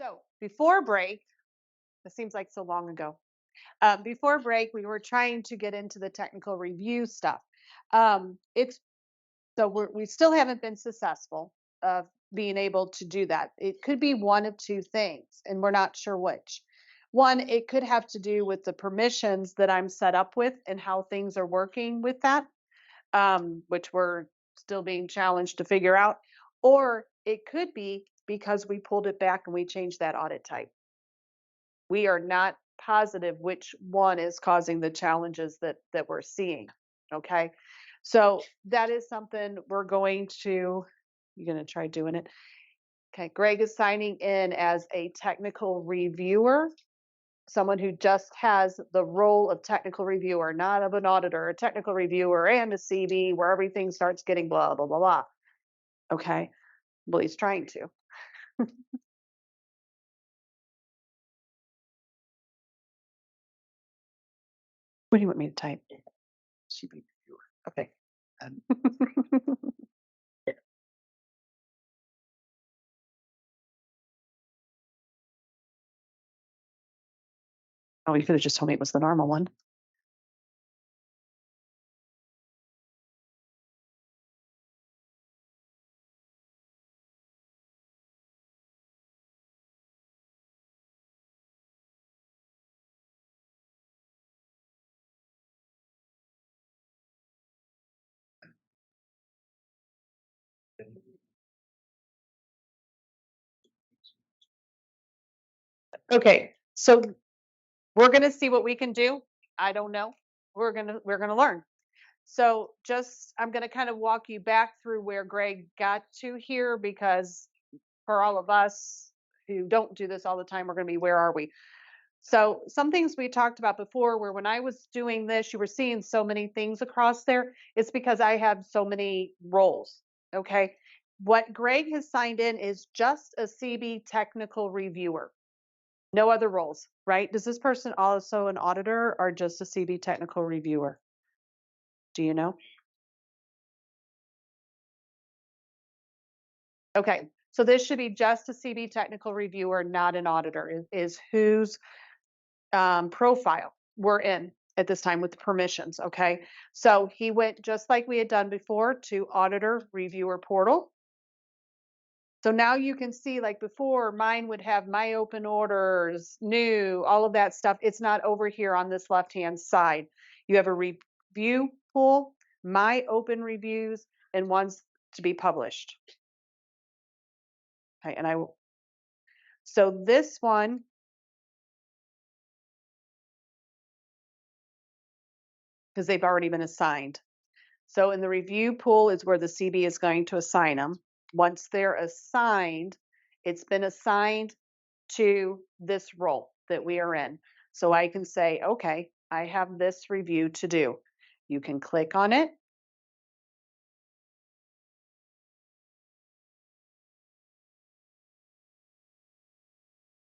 So before break, this seems like so long ago. Before break, we were trying to get into the technical review stuff. It's so we still haven't been successful of being able to do that. It could be one of two things, and we're not sure which. One, it could have to do with the permissions that I'm set up with and how things are working with that, which we're still being challenged to figure out. Or it could be because we pulled it back and we changed that audit type. We are not positive which one is causing the challenges that we're seeing. Okay. So that is something we're going to, you're going to try doing it. Okay. Greg is signing in as a technical reviewer, someone who just has the role of technical reviewer, not of an auditor, a technical reviewer and a CB where everything starts getting blah, blah, blah, blah. Okay. Well, he's trying to. What do you want me to type? CB reviewer. Okay. Oh, you could have just told me it was the normal one. Okay, so we're gonna see what we can do. I don't know. We're gonna learn. So just I'm gonna kind of walk you back through where Greg got to here because for all of us who don't do this all the time, we're gonna be where are we? So some things we talked about before where when I was doing this, you were seeing so many things across there. It's because I have so many roles. Okay. What Greg has signed in is just a CB technical reviewer. No other roles, right? Does this person also an auditor or just a CB technical reviewer? Do you know? Okay, so this should be just a CB technical reviewer, not an auditor, is whose profile we're in at this time with the permissions, okay? So he went just like we had done before to auditor reviewer portal. So now you can see, like before, mine would have my open orders, new, all of that stuff. It's not over here on this left-hand side. You have a review pool, my open reviews, and ones to be published. Okay, and so this one, because they've already been assigned. So in the review pool is where the CB is going to assign them. Once they're assigned, it's been assigned to this role that we are in. So I can say, okay, I have this review to do. You can click on it.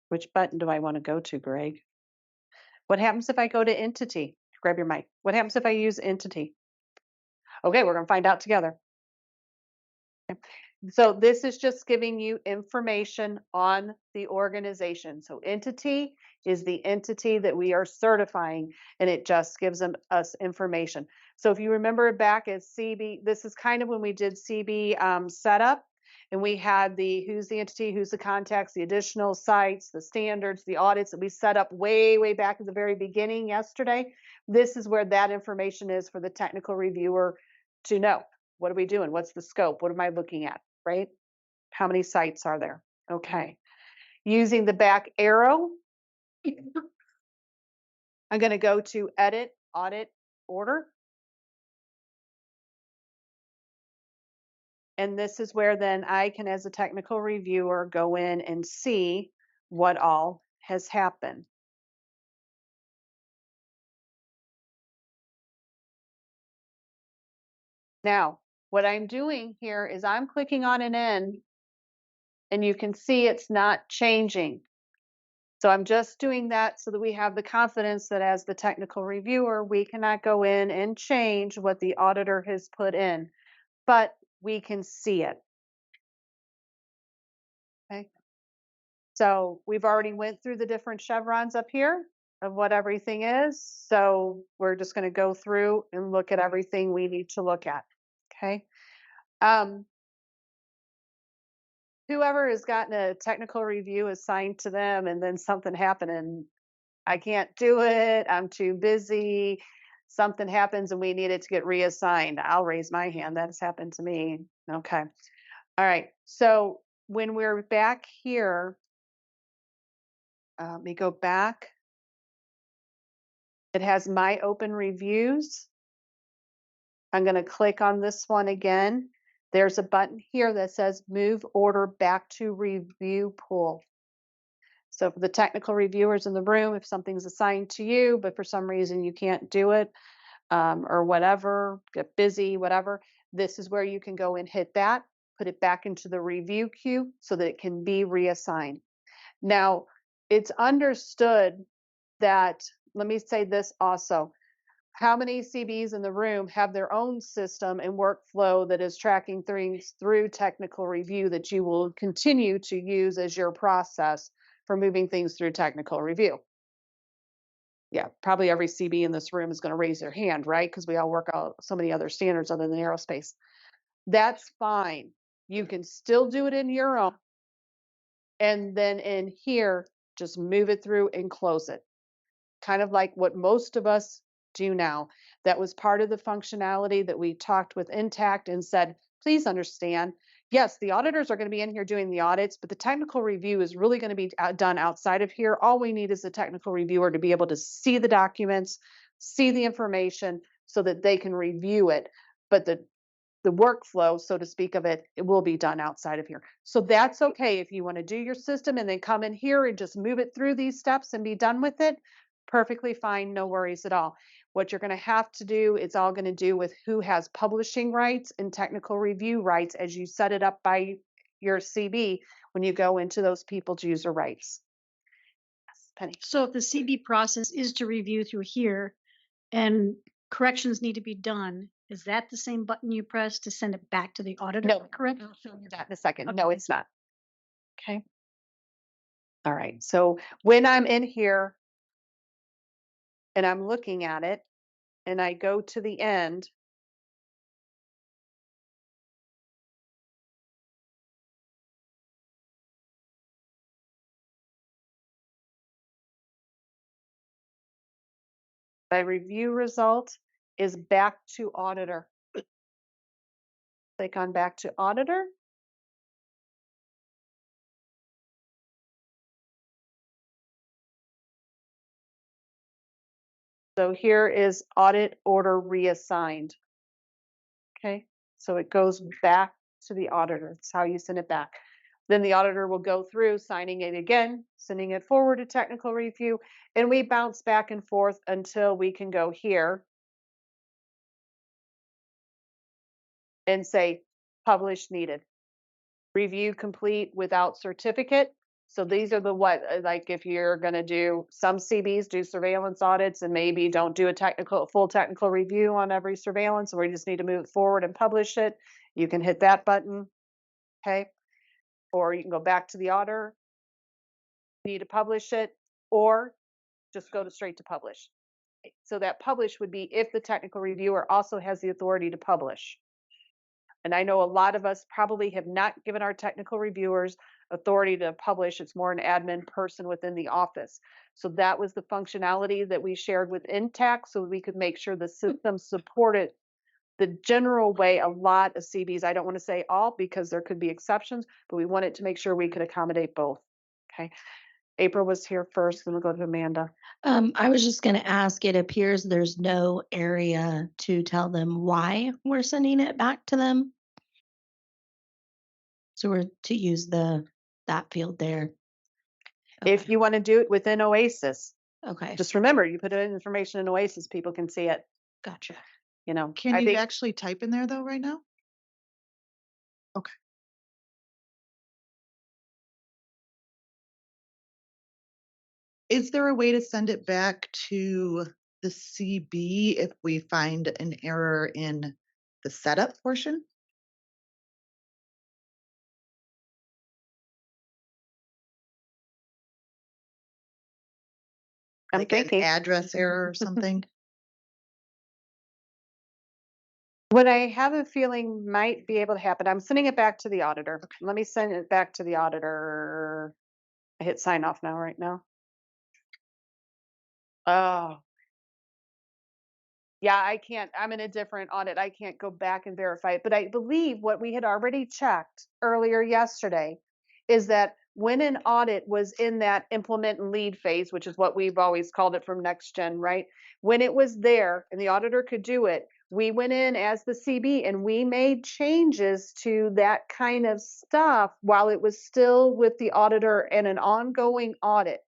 Which button do I want to go to, Greg? What happens if I go to entity? Grab your mic. What happens if I use entity? Okay, we're going to find out together. So this is just giving you information on the organization. So entity is the entity that we are certifying, and it just gives us information. So if you remember back at CB, this is kind of when we did CB setup, and we had the who's the entity, who's the contacts, the additional sites, the standards, the audits that we set up way, way back at the very beginning yesterday. This is where that information is for the technical reviewer to know. What are we doing? What's the scope? What am I looking at? Right? How many sites are there? Okay. Using the back arrow, I'm going to go to edit audit order. And this is where then I can, as a technical reviewer, go in and see what all has happened. Now, what I'm doing here is I'm clicking on an N, and you can see it's not changing. So I'm just doing that so that we have the confidence that as the technical reviewer, we cannot go in and change what the auditor has put in, but we can see it. Okay. So we've already went through the different chevrons up here of what everything is. So we're just going to go through and look at everything we need to look at. Okay. Um, Whoever has gotten a technical review assigned to them and then something happened and I can't do it, I'm too busy, something happens and we need it to get reassigned, I'll raise my hand. That has happened to me. Okay. All right. So when we're back here, let me go back. It has my open reviews. I'm going to click on this one again. There's a button here that says move order back to review pool. So for the technical reviewers in the room, if something's assigned to you, but for some reason you can't do it, or whatever, get busy, whatever, this is where you can go and hit that, put it back into the review queue so that it can be reassigned. Now, it's understood that, let me say this also, how many CBs in the room have their own system and workflow that is tracking things through technical review that you will continue to use as your process for moving things through technical review? Yeah, probably every CB in this room is going to raise their hand, right? Because we all work out so many other standards other than aerospace. That's fine. You can still do it in your own. And then in here, just move it through and close it. Kind of like what most of us do now. That was part of the functionality that we talked with Intact and said, please understand, yes, the auditors are going to be in here doing the audits, but the technical review is really going to be done outside of here. All we need is a technical reviewer to be able to see the documents, see the information so that they can review it. But the workflow, so to speak, of it, it will be done outside of here. So that's okay if you want to do your system and then come in here and just move it through these steps and be done with it. Perfectly fine, no worries at all. What you're going to have to do, it's all going to do with who has publishing rights and technical review rights as you set it up by your CB when you go into those people's user rights. Yes, Penny. So if the CB process is to review through here and corrections need to be done, is that the same button you press to send it back to the auditor? No, Correct? I'll show you that in a second. Okay. No, it's not. Okay. All right. So when I'm in here and I'm looking at it and I go to the end, my review result is back to auditor. Click on back to auditor. So here is audit order reassigned. Okay, so it goes back to the auditor. That's how you send it back. Then the auditor will go through signing it again, sending it forward to technical review, and we bounce back and forth until we can go here and say publish needed. Review complete without certificate. So these are the what, like if you're going to do some CBs, do surveillance audits and maybe don't do a full technical review on every surveillance, or you just need to move it forward and publish it, you can hit that button. Okay. Or you can go back to the auditor, need to publish it, or just go to straight to publish. So that publish would be if the technical reviewer also has the authority to publish. And I know a lot of us probably have not given our technical reviewers authority to publish. It's more an admin person within the office. So that was the functionality that we shared with Intact so we could make sure the system supported the general way a lot of CBs, I don't want to say all because there could be exceptions, but we wanted to make sure we could accommodate both. Okay. April was here first, then we'll go to Amanda. I was just going to ask, it appears there's no area to tell them why we're sending it back to them. So we're to use that field there. If you want to do it within Oasis, Okay. just remember you put in information in Oasis, people can see it. Gotcha. You know, Can you actually type in there though right now? Okay. Is there a way to send it back to the CB if we find an error in the setup portion? I'm Like an thinking. address error or something? What I have a feeling might be able to happen, I'm sending it back to the auditor. Let me send it back to the auditor. I hit sign off now, right now. Oh, yeah, I can't. I'm in a different audit. I can't go back and verify it. But I believe what we had already checked earlier yesterday is that when an audit was in that implement and lead phase, which is what we've always called it from Next Gen, right? When it was there and the auditor could do it, we went in as the CB and we made changes to that kind of stuff while it was still with the auditor and an ongoing audit.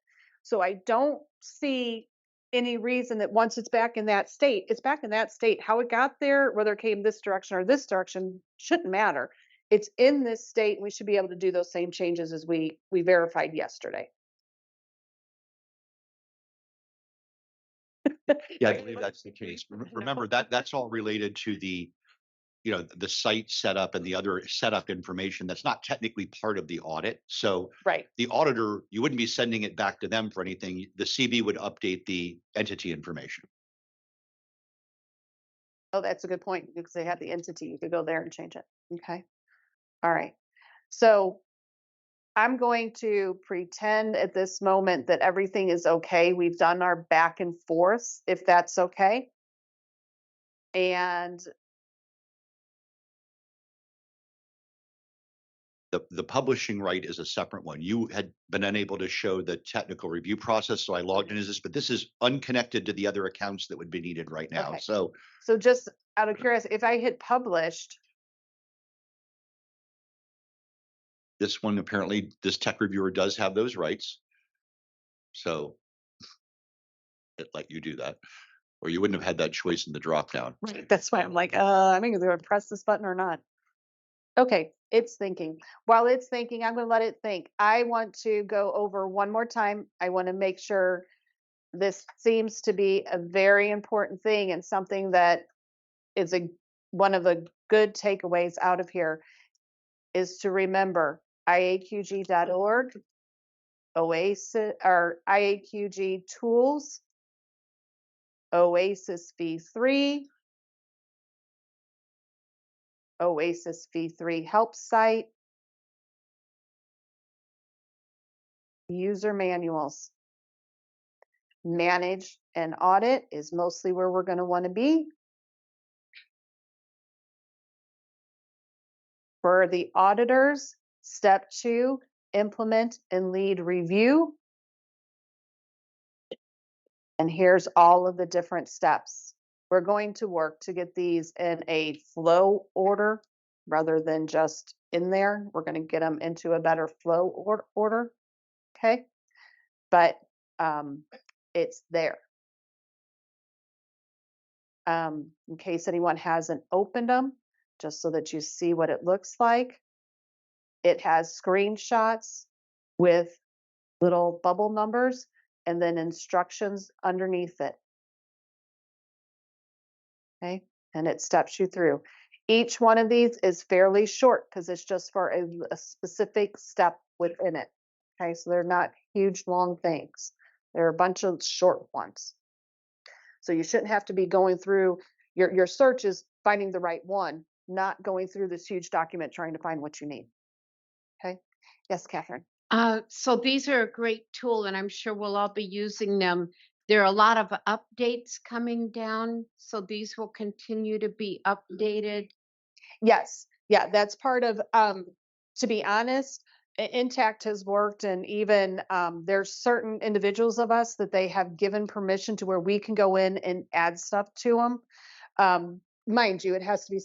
So I don't see any reason that once it's back in that state, it's back in that state. How it got there, whether it came this direction or this direction, shouldn't matter. It's in this state, and we should be able to do those same changes as we verified yesterday. Yeah, I believe that's the case. Remember that that's all related to the, you know, the site setup and the other setup information that's not technically part of the audit. So Right. the auditor, you wouldn't be sending it back to them for anything. The CB would update the entity information. Oh, that's a good point because they have the entity. You could go there and change it. Okay. All right. So I'm going to pretend at this moment that everything is okay. We've done our back and forth, if that's okay. And The publishing right is a separate one. You had been unable to show the technical review process, so I logged in as this, but this is unconnected to the other accounts that would be needed right now. okay. So So just out of curiosity, if I hit published, this one, apparently this tech reviewer does have those rights. So it let you do that, or you wouldn't have had that choice in the drop down. right, that's why I'm like, I'm either going to press this button or not. Okay, it's thinking. While it's thinking, I'm going to let it think. I want to go over one more time. I want to make sure this seems to be a very important thing and something that is one of the good takeaways out of here is to remember IAQG.org, Oasis or IAQG tools, Oasis V3, Oasis V3 help site, user manuals. Manage and audit is mostly where we're going to want to be. For the auditors, step 2, implement and lead review. And here's all of the different steps. We're going to work to get these in a flow order rather than just in there. We're going to get them into a better flow order. Okay. But it's there. In case anyone hasn't opened them, just so that you see what it looks like. It has screenshots with little bubble numbers and then instructions underneath it. Okay, and it steps you through. Each one of these is fairly short because it's just for a specific step within it. Okay, so they're not huge, long things. They're a bunch of short ones. So you shouldn't have to be going through your search is finding the right one, not going through this huge document trying to find what you need. Okay. Yes, Catherine. So these are a great tool, and I'm sure we'll all be using them. There are a lot of updates coming down, so these will continue to be updated. Yes. Yeah, that's part of to be honest, Intact has worked and even there's certain individuals of us that they have given permission to where we can go in and add stuff to them. Mind you, it has to be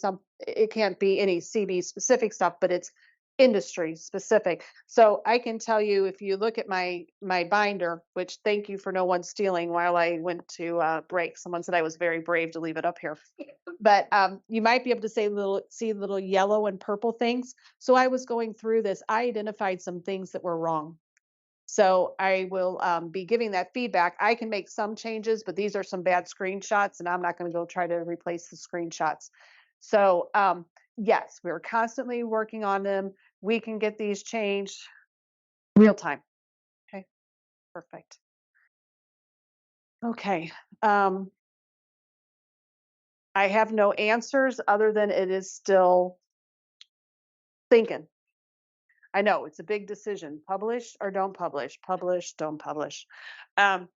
it can't be any CB specific stuff, but it's industry specific. So I can tell you if you look at my binder, which thank you for no one stealing while I went to break. Someone said I was very brave to leave it up here. But you might be able to see little yellow and purple things. So I was going through this. I identified some things that were wrong. So I will be giving that feedback. I can make some changes, but these are some bad screenshots, and I'm not going to go try to replace the screenshots. So yes, we're constantly working on them. We can get these changed real time. Okay, perfect. Okay. I have no answers other than it is still thinking. I know it's a big decision. Publish or don't publish. Publish, don't publish. Um,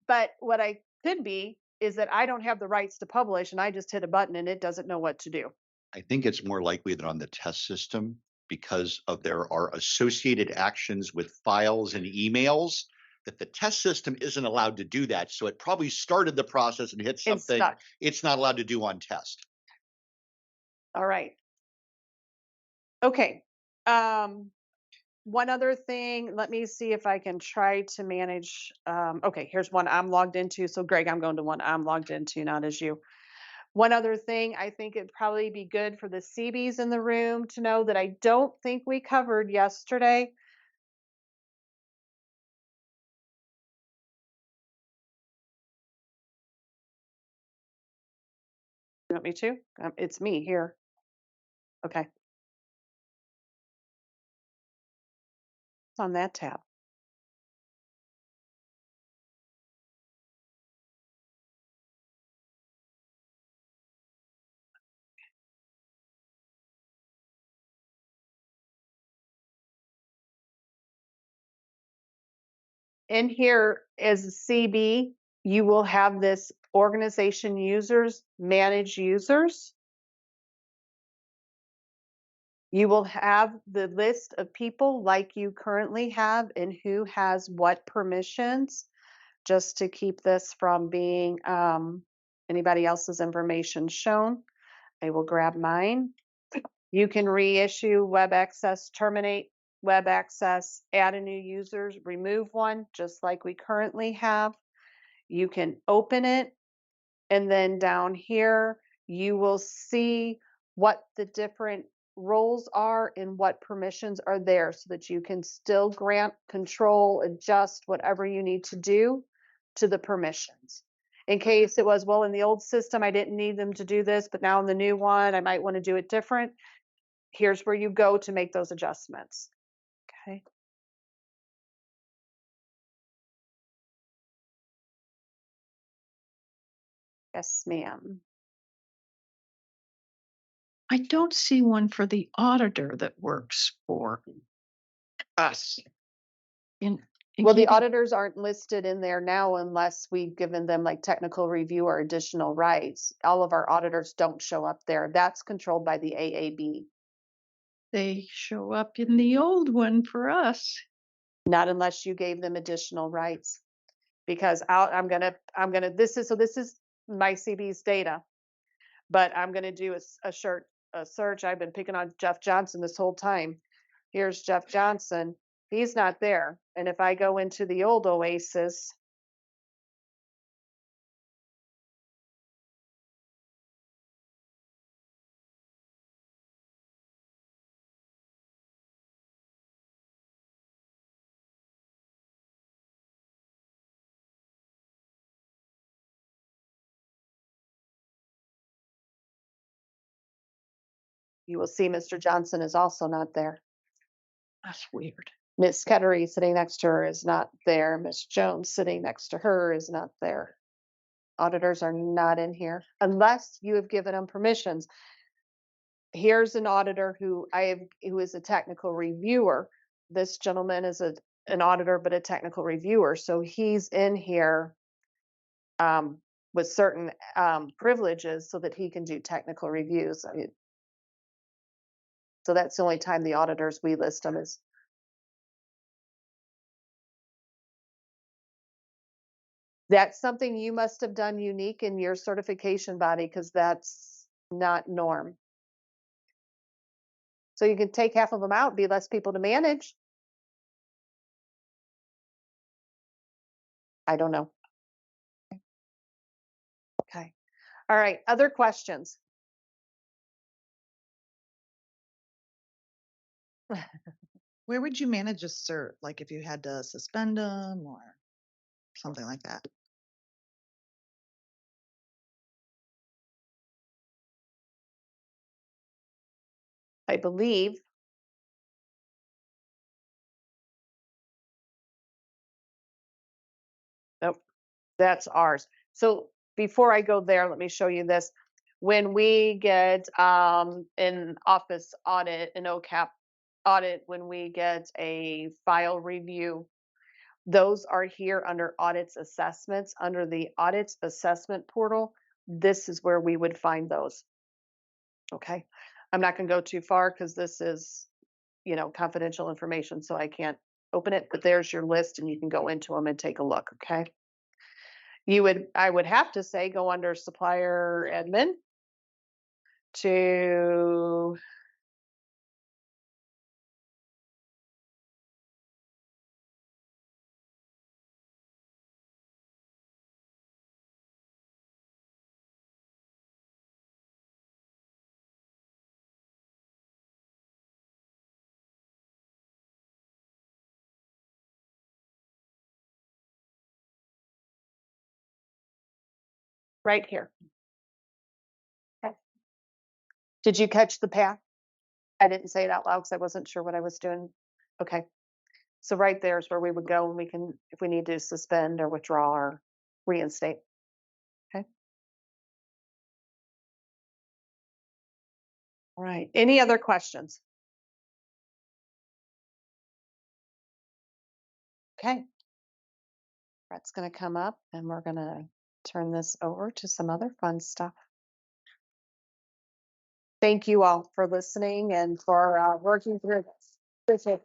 but what I could be is that I don't have the rights to publish and I just hit a button and it doesn't know what to do. I think it's more likely that on the test system, because of there are associated actions with files and emails, that the test system isn't allowed to do that. So it probably started the process and hit It's something stuck. it's not allowed to do on test. All right. Okay. One other thing, let me see if I can try to manage. Okay, here's one I'm logged into. So, Greg, I'm going to one I'm logged into, not as you. One other thing, I think it'd probably be good for the CBs in the room to know that I don't think we covered yesterday. You want me to? It's me here. Okay. It's on that tab. In here as a CB, you will have this organization users, manage users. You will have the list of people like you currently have and who has what permissions, just to keep this from being anybody else's information shown. I will grab mine. You can reissue web access, terminate web access, add a new user, remove one, just like we currently have. You can open it, and then down here, you will see what the different roles are and what permissions are there so that you can still grant, control, adjust whatever you need to do to the permissions. In case it was, well, in the old system, I didn't need them to do this, but now in the new one, I might want to do it different. Here's where you go to make those adjustments. Okay. Yes, ma'am. I don't see one for the auditor that works for us. Well, the keeping- auditors aren't listed in there now unless we've given them like technical review or additional rights. All of our auditors don't show up there. That's controlled by the AAB. They show up in the old one for us. Not unless you gave them additional rights. Because I'm gonna, this is my CB's data, but I'm gonna do a search. I've been picking on Jeff Johnson this whole time. Here's Jeff Johnson. He's not there. And if I go into the old Oasis, you will see Mr. Johnson is also not there. That's weird. Miss Kettery sitting next to her is not there. Miss Jones sitting next to her is not there. Auditors are not in here unless you have given them permissions. Here's an auditor who is a technical reviewer. This gentleman is an auditor, but a technical reviewer. So he's in here with certain privileges so that he can do technical reviews. So that's the only time the auditors we list them is. That's something you must have done unique in your certification body because that's not norm. So you can take half of them out, be less people to manage. I don't know. Okay. All right. Other questions? Where would you manage a cert? Like if you had to suspend them or something like that? I believe. Nope. That's ours. So before I go there, let me show you this. When we get an office audit, an OCAP audit, when we get a file review, those are here under audits assessments, under the audits assessment portal. This is where we would find those. Okay. I'm not going to go too far because this is, confidential information, so I can't open it, but there's your list and you can go into them and take a look. Okay. I would have to say go under supplier admin to right here. Okay. Did you catch the path? I didn't say it out loud because I wasn't sure what I was doing. Okay. So right there is where we would go and we can, if we need to suspend or withdraw or reinstate. Okay. All right. Any other questions? Okay. Brett's going to come up and we're going to turn this over to some other fun stuff. Thank you all for listening and for working through this. Appreciate it.